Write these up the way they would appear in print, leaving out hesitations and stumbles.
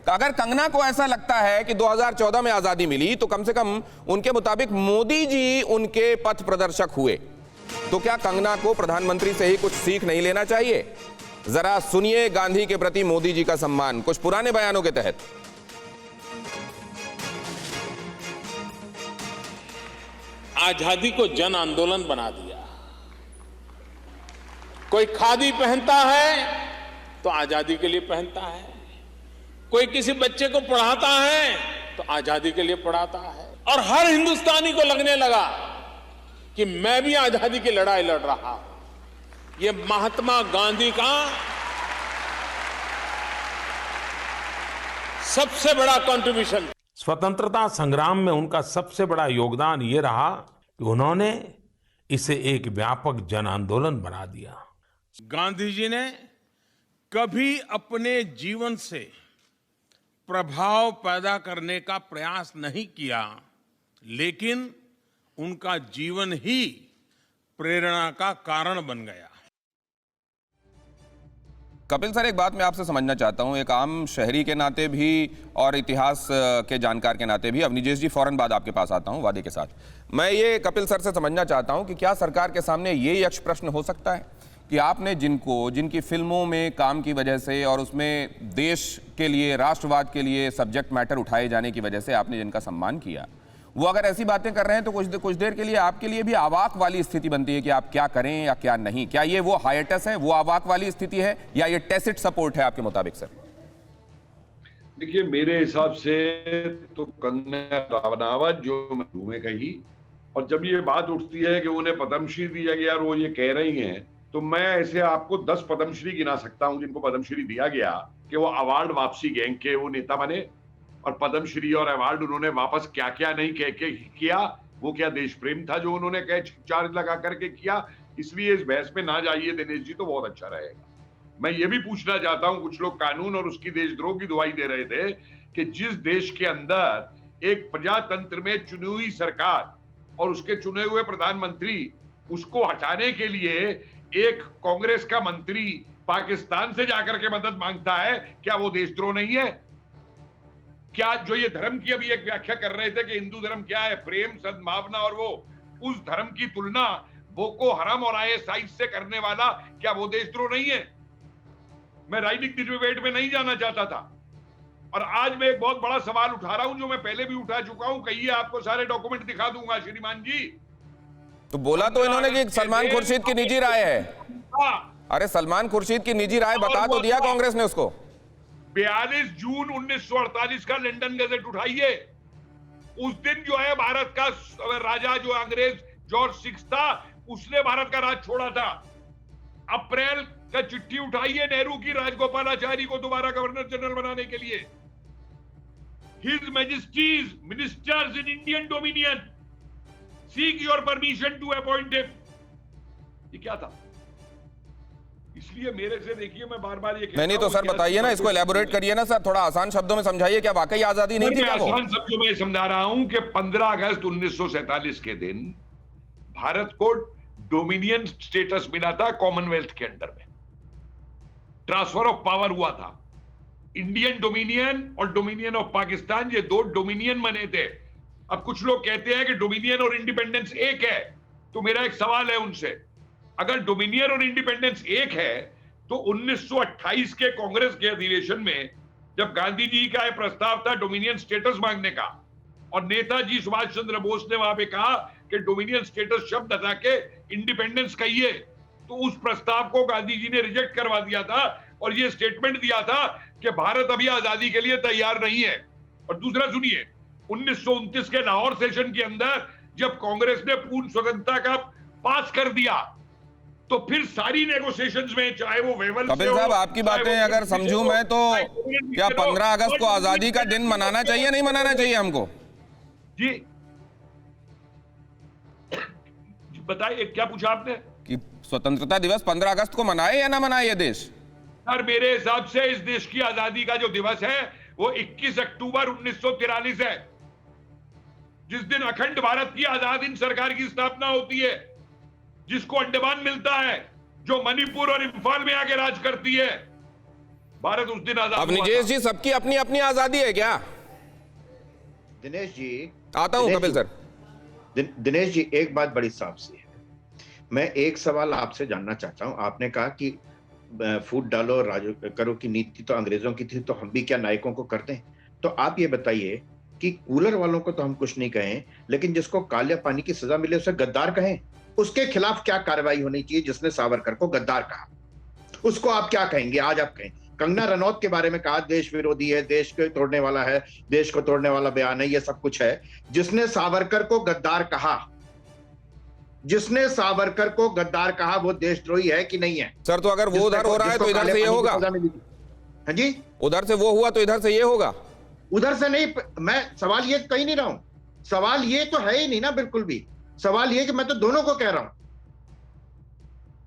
अगर कंगना को ऐसा लगता है कि 2014 में आजादी मिली तो कम से कम उनके मुताबिक मोदी जी उनके पथ प्रदर्शक हुए, तो क्या कंगना को प्रधानमंत्री से ही कुछ सीख नहीं लेना चाहिए? जरा सुनिए गांधी के प्रति मोदी जी का सम्मान कुछ पुराने बयानों के तहत। आजादी को जन आंदोलन बना दिया। कोई खादी पहनता है तो आजादी के लिए पहनता है, कोई किसी बच्चे को पढ़ाता है तो आजादी के लिए पढ़ाता है, और हर हिंदुस्तानी को लगने लगा कि मैं भी आजादी की लड़ाई लड़ रहा हूं। ये महात्मा गांधी का सबसे बड़ा कंट्रीब्यूशन। स्वतंत्रता संग्राम में उनका सबसे बड़ा योगदान ये रहा कि उन्होंने इसे एक व्यापक जन आंदोलन बना दिया। गांधी जी ने कभी अपने जीवन से प्रभाव पैदा करने का प्रयास नहीं किया, लेकिन उनका जीवन ही प्रेरणा का कारण बन गया। कपिल सर, एक बात मैं आपसे समझना चाहता हूं, एक आम शहरी के नाते भी और इतिहास के जानकार के नाते भी। अवनीश जी, फौरन बाद आपके पास आता हूं वादे के साथ। मैं ये कपिल सर से समझना चाहता हूं कि क्या सरकार के सामने ये यक्ष प्रश्न हो सकता है कि आपने जिनकी फिल्मों में काम की वजह से और उसमें देश के लिए, राष्ट्रवाद के लिए सब्जेक्ट मैटर उठाए जाने की वजह से आपने जिनका सम्मान किया, वो अगर ऐसी बातें कर रहे हैं तो कुछ देर के लिए आपके लिए भी आवाक वाली स्थिति बनती है कि आप क्या करें या क्या नहीं। क्या ये वो हाइएटस है, वो आवाक वाली स्थिति है, या ये टैसिट सपोर्ट है आपके मुताबिक? सर देखिए, मेरे हिसाब से तो कंगना राणावत जो मैं कही, और जब ये बात उठती है कि उन्हें पद्मश्री दिया गया और वो ये कह रही हैं, तो मैं ऐसे आपको 10 पद्मश्री गिना सकता हूं जिनको पद्मश्री दिया गया कि वो अवार्ड वापसी गैंग के वो नेता बने, और पद्मश्री और अवार्ड उन्होंने वापस क्या क्या नहीं किया, वो क्या देश प्रेम था जो उन्होंने चार्ज लगा करके किया। इसलिए इस बहस में ना जाइए दिनेश जी, तो बहुत अच्छा रहेगा। मैं ये भी पूछना चाहता हूं, कुछ लोग कानून और उसकी देशद्रोह की दुहाई दे रहे थे कि जिस देश के अंदर एक प्रजातंत्र में चुनी हुई सरकार और उसके चुने हुए प्रधानमंत्री, उसको हटाने के लिए एक कांग्रेस का मंत्री पाकिस्तान से जाकर के मदद मांगता है, क्या वो देशद्रोह नहीं है? क्या जो ये धर्म की अभी एक व्याख्या कर रहे थे कि हिंदू धर्म क्या है, प्रेम, सद्भावना, और वो उस धर्म की तुलना बोको हराम और आईएसआई से करने वाला, क्या वो देशद्रोह नहीं है? मैं राजनीतिक डिबेट में नहीं जाना चाहता था, और आज मैं एक बहुत बड़ा सवाल उठा रहा हूं जो मैं पहले भी उठा चुका हूं। कहिए, आपको सारे डॉक्यूमेंट दिखा दूंगा श्रीमान जी। तो बोला तो इन्होंने कि सलमान खुर्शीद की निजी राय है। अरे सलमान खुर्शीद की निजी राय बता तो दिया कांग्रेस ने उसको। 42 जून 1948 का लंदन गजट उठाइए। उस दिन जो है भारत का राजा जो अंग्रेज जॉर्ज 6 था, उसने भारत का राज छोड़ा था। अप्रैल का चिट्ठी उठाइए नेहरू की राजगोपालाचारी को दोबारा गवर्नर जनरल बनाने के लिए। His majesty's ministers in Indian dominion seek your permission to appoint him. ये क्या था? इसलिए मेरे से देखिए, मैं बार बार ये नहीं तो सर बताइए ना, इसको एलैबोरेट करिए ना सर, थोड़ा आसान शब्दों में समझाइए। क्या वाकई आजादी नहीं थी? मैं आसान शब्दों में समझा रहा हूं कि 15 अगस्त 1947 के दिन भारत को डोमिनियन स्टेटस मिला था कॉमनवेल्थ के अंडर में। ट्रांसफर ऑफ पावर हुआ था। इंडियन डोमिनियन और डोमिनियन ऑफ पाकिस्तान, ये दो डोमिनियन बने थे। अब कुछ लोग कहते हैं कि डोमिनियन और इंडिपेंडेंस एक है, तो मेरा एक सवाल है उनसे, अगर डोमिनियन और इंडिपेंडेंस एक है तो 1928 के कांग्रेस के अधिवेशन में जब गांधी जी का यह प्रस्ताव था डोमिनियन स्टेटस मांगने का, और नेताजी सुभाष चंद्र बोस ने वहां पे कहा कि डोमिनियन स्टेटस शब्द हटा के इंडिपेंडेंस कहिए, तो उस प्रस्ताव को गांधी जी ने रिजेक्ट करवा दिया था और यह स्टेटमेंट दिया था कि भारत अभी आजादी के लिए तैयार नहीं है। और दूसरा सुनिए, 1929 के लाहौर सेशन के अंदर जब कांग्रेस ने पूर्ण स्वतंत्रता का पास कर दिया, तो फिर सारी नेगोशिएशंस में, चाहे वो वेवल कपिल साहब, आपकी बातें अगर समझूं मैं तो क्या 15 अगस्त को आजादी का दिन मनाना चाहिए, नहीं मनाना चाहिए हमको? जी बताइए, क्या पूछा आपने? कि स्वतंत्रता दिवस 15 अगस्त को मनाए या ना मनाए ये देश? सर, मेरे हिसाब से इस देश की आजादी का जो दिवस है वो 21 अक्टूबर 1943 है, जिस दिन अखंड भारत की आजाद हिंद सरकार की स्थापना होती है, जिसको अंडमान मिलता है, जो मणिपुर और इंफाल में आके राज करती है। भारत उस दिन आजाद हुआ अवनिजेश था। जी, सबकी अपनी अपनी आजादी है क्या? दिनेश जी, आता हूं कपिल सर। दिनेश जी, एक बात बड़ी साफ सी है। मैं एक सवाल आपसे जानना चाहता हूं। आपने कहा कि फूट डालो राजू करो की नीति तो अंग्रेजों की थी, तो हम भी क्या नायकों को कर दें? तो आप ये बताइए कि कूलर वालों को तो हम कुछ नहीं कहें, लेकिन जिसको काले पानी की सजा मिले उसे गद्दार कहें? उसके खिलाफ क्या कार्रवाई होनी चाहिए जिसने सावरकर को गद्दार कहा? उसको आप क्या कहेंगे? आज आप कहें। कंगना रनौत के बारे में कहा देश विरोधी है, देश को तोड़ने वाला है, देश को तोड़ने वाला बयान है, ये सब कुछ है। जिसने सावरकर को गद्दार कहा, जिसने सावरकर को गद्दार कहा, वो देशद्रोही है कि नहीं है? सर, तो अगर वो उधर हो रहा है तो इधर से ये होगा? हाँ जी, उधर से वो हुआ तो इधर से ये होगा? उधर से नहीं। मैं सवाल ये कही नहीं रहा हूं। सवाल ये तो है ही नहीं ना, बिल्कुल भी। सवाल ये कि मैं तो दोनों को कह रहा हूं,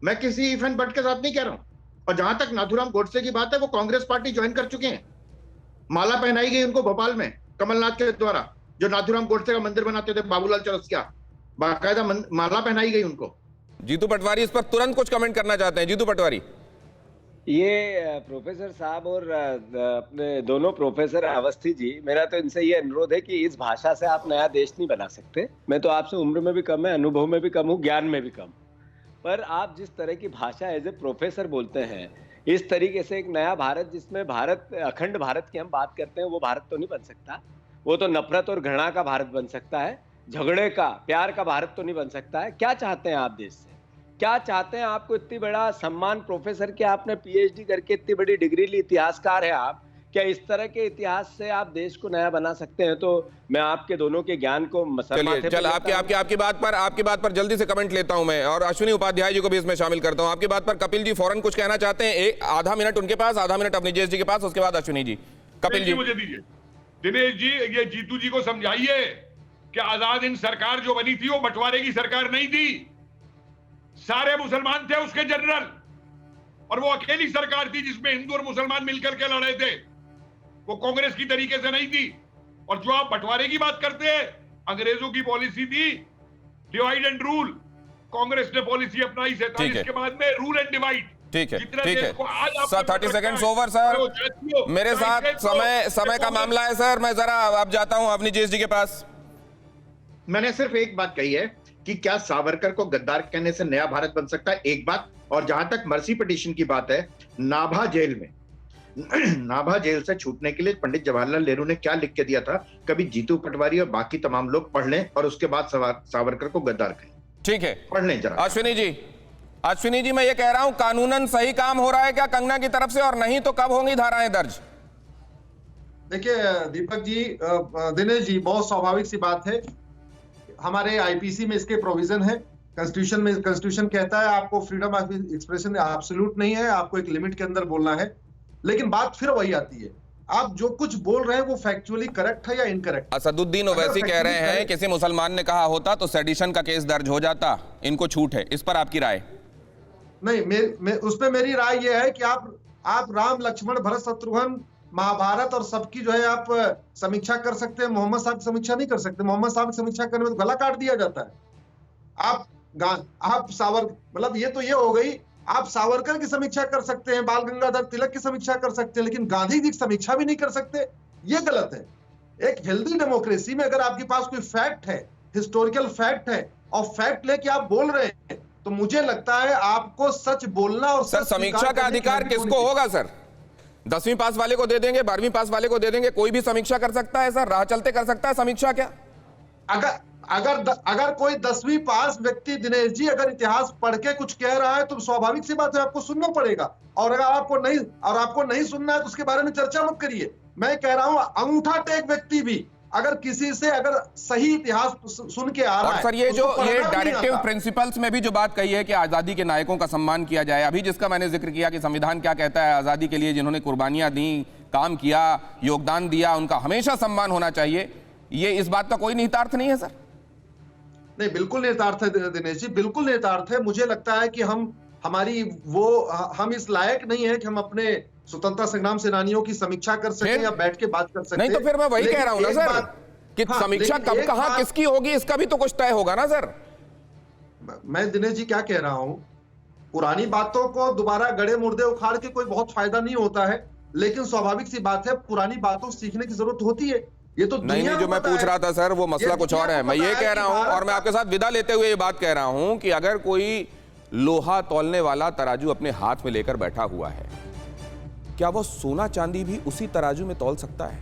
मैं किसी इफ एंड बट के साथ नहीं कह रहा हूं। और जहां तक नाथूराम गोडसे की बात है, वो कांग्रेस पार्टी ज्वाइन कर चुके हैं। माला पहनाई गई उनको भोपाल में कमलनाथ के द्वारा, जो नाथूराम गोडसे का मंदिर बनाते थे, बाबूलाल चौरसिया, बाकायदा माला पहनाई गई उनको। जीतू पटवारी इस पर तुरंत कुछ कमेंट करना चाहते हैं। जीतू पटवारी। ये प्रोफेसर साहब और अपने दोनों प्रोफेसर अवस्थी जी, मेरा तो इनसे ये अनुरोध है कि इस भाषा से आप नया देश नहीं बना सकते। मैं तो आपसे उम्र में भी कम है, अनुभव में भी कम हूँ, ज्ञान में भी कम, पर आप जिस तरह की भाषा एज ए प्रोफेसर बोलते हैं, इस तरीके से एक नया भारत, जिसमें भारत, अखंड भारत की हम बात करते हैं, वो भारत तो नहीं बन सकता। वो तो नफरत और घृणा का भारत बन सकता है, झगड़े का, प्यार का भारत तो नहीं बन सकता है। क्या चाहते हैं आप देश से? क्या चाहते हैं? आपको इतनी बड़ा सम्मान प्रोफेसर के, आपने पीएचडी करके इतनी बड़ी डिग्री ली, इतिहासकार है आप, क्या इस तरह के इतिहास से आप देश को नया बना सकते हैं? तो मैं आपके दोनों के ज्ञान को आपकी बात पर जल्दी से कमेंट लेता हूं मैं, और अश्विनी उपाध्याय जी को भी इसमें शामिल करता हूं। आपकी बात पर कपिल जी फौरन कुछ कहना चाहते हैं। एक आधा मिनट उनके पास, आधा मिनट अवनिजेश जी के पास, उसके बाद अश्विनी जी। कपिल जी मुझे दीजिए। दिनेश जी, ये जीतू जी को समझाइए कि आजाद हिंद सरकार जो बनी थी वो बंटवारे की सरकार नहीं थी। सारे मुसलमान थे उसके जनरल, और वो अकेली सरकार थी जिसमें हिंदू और मुसलमान मिलकर के लड़े थे। वो कांग्रेस की तरीके से नहीं थी। और जो आप बंटवारे की बात करते हैं, अंग्रेजों की पॉलिसी थी डिवाइड एंड रूल, कांग्रेस ने पॉलिसी अपनाई 47 के बाद में रूल एंड डिवाइड। ठीक है, ठीक है सर। 30 सेकंड्स ओवर सर, मेरे साथ समय का मामला है सर। मैं जरा अब जाता हूं अवनिजेश जी के पास। मैंने सिर्फ एक बात कही है कि क्या सावरकर को गद्दार कहने से नया भारत बन सकता है, एक बात। और जहां तक मर्सी पिटीशन की बात है, नाभा जेल में नाभा जेल से छूटने के लिए पंडित जवाहरलाल नेहरू ने क्या लिख के दिया था, कभी जीतू पटवारी और बाकी तमाम लोग पढ़ लें और उसके बाद सावरकर को गद्दार कहें। ठीक है, पढ़ लें जरा। अश्विनी जी, मैं ये कह रहा हूं, कानूनन सही काम हो रहा है क्या कंगना की तरफ से, और नहीं तो कब होंगी धाराएं दर्ज? देखिए दीपक जी, दिनेश जी, बहुत स्वाभाविक सी बात है। हमारे आईपीसी में इसके प्रोविजन है, कॉन्स्टिट्यूशन में, कॉन्स्टिट्यूशन कहता है आपको फ्रीडम ऑफ एक्सप्रेशन एब्सोल्यूट नहीं है, आपको एक लिमिट के अंदर बोलना है। लेकिन बात फिर वही आती है, आप जो कुछ बोल रहे हैं वो फैक्चुअली करेक्ट है या इनकरेक्ट? असदुद्दीन ओवैसी कह रहे हैं किसी मुसलमान ने कहा होता तो सेडिशन का केस दर्ज हो जाता, इनको छूट है। इस पर आपकी राय? नहीं, उस पर मेरी राय यह है कि आप राम लक्ष्मण भरत शत्रुघ्न महाभारत और सबकी जो है आप समीक्षा कर सकते हैं, मोहम्मद साहब की समीक्षा नहीं कर सकते। मोहम्मद साहब की समीक्षा करने में तो गला काट दिया जाता है। आप मतलब ये तो ये हो गई, आप सावरकर की समीक्षा कर सकते हैं, बाल गंगाधर तिलक की समीक्षा कर सकते हैं, लेकिन गांधी जी की समीक्षा भी नहीं कर सकते। ये गलत है। एक हेल्दी डेमोक्रेसी में अगर आपके पास कोई फैक्ट है, हिस्टोरिकल फैक्ट है, और फैक्ट लेके आप बोल रहे हैं, तो मुझे लगता है आपको सच बोलना और सर, समीक्षा का अधिकार किसको होगा सर? 10वीं पास वाले को दे देंगे, 12वीं पास वाले को दे देंगे, कोई भी समीक्षा कर सकता है सर? राह चलते कर सकता है समीक्षा क्या? अगर कोई 10वीं पास व्यक्ति, दिनेश जी, अगर इतिहास पढ़ के कुछ कह रहा है तो स्वाभाविक सी बात है आपको सुनना पड़ेगा। और अगर आपको नहीं सुनना है तो उसके बारे में चर्चा मत करिए। मैं कह रहा हूं, अंगूठा टेक व्यक्ति भी अगर किसी से अगर सही इतिहास सुन के आ रहा है, सर, ये डायरेक्टिव प्रिंसिपल्स में भी जो बात कही है कि आजादी के नायकों का सम्मान किया जाए, अभी जिसका मैंने जिक्र किया कि संविधान क्या कहता है, आजादी के लिए जिन्होंने कुर्बानियां दी, काम किया, योगदान दिया, उनका हमेशा सम्मान होना चाहिए, ये इस बात का कोई निहितार्थ नहीं है सर? नहीं, बिल्कुल निहितार्थ है दिनेश जी, बिल्कुल निहितार्थ है। मुझे लगता है कि हम इस लायक नहीं है कि हम अपने स्वतंत्रता संग्राम सेनानियों की समीक्षा कर सकें या बैठ के बात कर सकें। नहीं तो फिर मैं वही कह रहा हूं ना सर कि समीक्षा कब कहां किसकी होगी, इसका भी तो कुछ तय होगा ना सर। मैं दिनेश जी क्या कह रहा हूं, पुरानी बातों को दोबारा गड़े मुर्दे उखाड़ के कोई बहुत फायदा नहीं होता है। लेकिन स्वाभाविक सी बात है, पुरानी बातों से सीखने की जरूरत होती है। ये तो नहीं नहीं, जो मैं पूछ रहा था सर, वो मसला कुछ और है। मैं ये कह रहा हूं, और मैं आपके साथ विदा लेते हुए ये बात कह रहा हूं कि अगर कोई लोहा तौलने वाला तराजू अपने हाथ में लेकर बैठा हुआ है, क्या वो सोना चांदी भी उसी तराजू में तौल सकता है?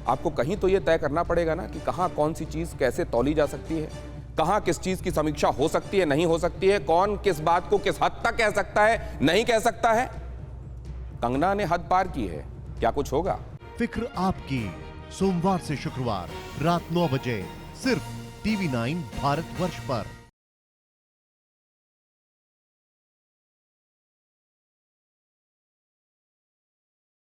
आपको कहीं तो ये तय करना पड़ेगा ना कि कहां कौन सी चीज कैसे तौली जा सकती है, कहां किस चीज की समीक्षा हो सकती है, नहीं हो सकती है, कौन किस बात को किस हद तक कह सकता है, नहीं कह सकता है। कंगना ने हद पार की है, क्या कुछ होगा? फिक्र आपकी, सोमवार से शुक्रवार रात 9 बजे सिर्फ TV9 भारतवर्ष पर।